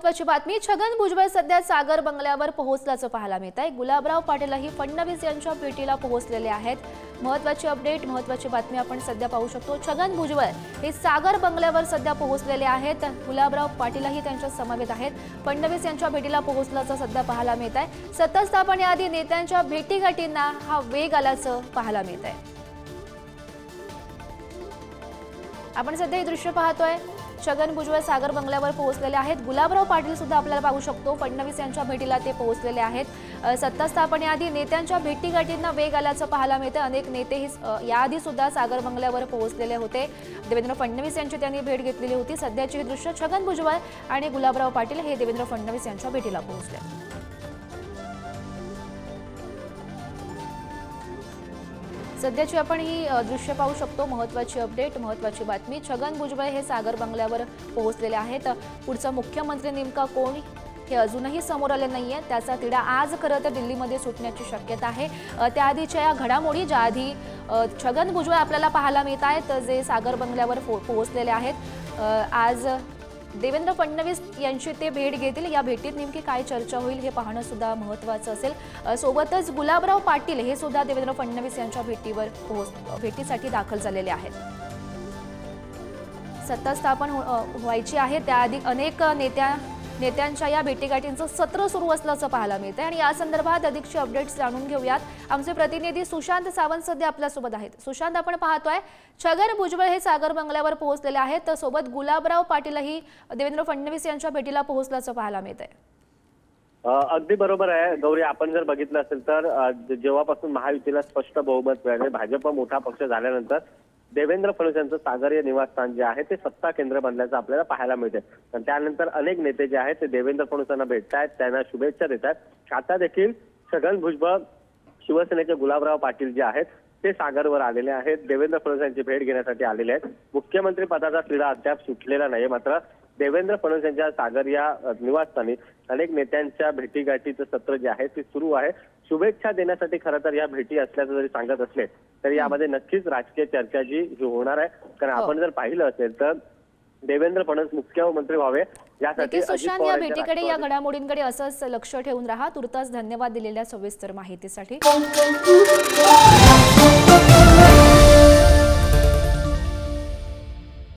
महत्त्वाची बातमी, छगन भुजबळ सध्या सागर बंगल्यावर पोहोचल्याचं पाहायला मिळत आहे। गुलाबराव पाटीलही फडणवीस यांच्या भेटीला पोहोचलेले आहेत। महत्त्वाची अपडेट, महत्त्वाची बातमी आपण सध्या पाहू शकतो। छगन भुजबळ हे सागर बंगल्यावर सध्या पोहोचलेले आहेत। गुलाबराव पाटीलही त्यांच्या समवेत आहेत। फडणवीस यांच्या भेटीला पोहोचल्याचं सध्या पाहायला मिळत आहे। सत्ता स्थापनेआधी नेत्यांच्या भेटीगाठींना हा वेग आल्याचं पाहायला मिळत आहे। आपण सध्या हे दृश्य पाहतोय। छगन भुजबळ सागर बंगल्यावर पोहोचलेले आहेत। गुलाबराव पाटील सुद्धा आपल्याला पाहू शकतो, फडणवीस यांच्या भेटीला ते पोहोचलेले आहेत। सत्ता स्थापनेआधी नेत्यांच्या भेटीगाठींना वेग आल्याचं पाहायला मिळतं। अनेक नेते याआधी सुद्धा सागर बंगल्यावर पोहोचलेले होते। देवेंद्र फडणवीस यांची त्यांनी भेट घेतलेली होती। सध्याची हे दृश्य, छगन भुजबळ आणि गुलाबराव पाटील हे देवेंद्र फडणवीस यांच्या भेटीला पोहोचले। सध्याची आपण ही दृश्य पाहू शकतो। महत्त्वाची अपडेट, महत्त्वाची बातमी, छगन भुजबळ हे सागर बंगल्यावर पोहोचलेले आहेत। पुढचा मुख्यमंत्री नेमका कोण हे अजूनही समोर आले नाहीये। त्याचा तिढा आज खरं तर दिल्लीमध्ये सुटण्याची शक्यता आहे। त्याआधीच्या या घडामोडी, ज्या आधी छगन भुजबळ आपल्याला पाहायला मिळत आहेत, जे सागर बंगल्यावर पोहोचलेले आहेत। आज देवेंद्र फडणवीस यांची ते भेट घेतील। या भेटीत नेमकी काय चर्चा होईल हे पाहणं सुद्धा महत्त्वाचं असेल। सोबतच गुलाबराव पाटील हे सुद्धा देवेंद्र फडणवीस यांच्या भेटीसाठी दाखल झालेले आहेत। सत्ता स्थापन व्हायची आहे, त्याआधी अनेक नेत्यांच्या या भेटीगाठींचं सत्र सुरू असल्याचं पाहायला मिळतंय। आणि या संदर्भात अधिकची अपडेट्स जाणून घेऊयात। आमचे प्रतिनिधी सुशांत सावंत सध्या आपल्यासोबत आहेत। सुशांत, आपण पाहतोय छगन भुजबळ हे सागर बंगल्यावर पोहोचलेले आहेत, तर सोबत गुलाबराव पाटीलही देवेंद्र फडणवीस यांच्या भेटीला पोहोचल्याचं पाहायला मिळतंय। अगदी बरोबर आहे गौरी, आपण जर बघितलं असेल तर जेव्हापासून महायुतीला स्पष्ट बहुमत मिळाले, भाजप मोठा पक्ष झाल्यानंतर देवेंद्र फडणवीस यांचं सागरीय निवासस्थान जे आहे ते सत्ता केंद्र बनल्याचं आपल्याला पाहायला मिळते। पण त्यानंतर अनेक नेते जे आहेत ते देवेंद्र फडणवीस यांना भेटतायत, त्यांना शुभेच्छा देतात। आता देखील छगन भुजबळ, शिवसेनेचे गुलाबराव पाटील जे आहेत ते सागरवर आलेले आहेत, देवेंद्र फडणवीस यांची भेट घेण्यासाठी आलेले आहेत। मुख्यमंत्री पदाचा तिढा अद्याप सुटलेला नाही, मात्र देवेंद्र फडणवीस यांच्या सागर या निवासस्थानी अनेक नेत्यांच्या भेटीगाठीचं सत्र जे आहे ते सुरू आहे। शुभेच्छा देण्यासाठी खरं तर या भेटी असल्याचं जरी सांगत असले तरी यामध्ये नक्कीच राजकीय चर्चा जी होणार आहे। कारण आपण जर पाहिलं असेल तर देवेंद्र फडणवीस मुख्यमंत्री व्हावे यासाठी सुशांत, या भेटीकडे, या घडामोडींकडे असंच लक्ष ठेवून राहा। तुर्तास धन्यवाद दिलेल्या सविस्तर माहितीसाठी।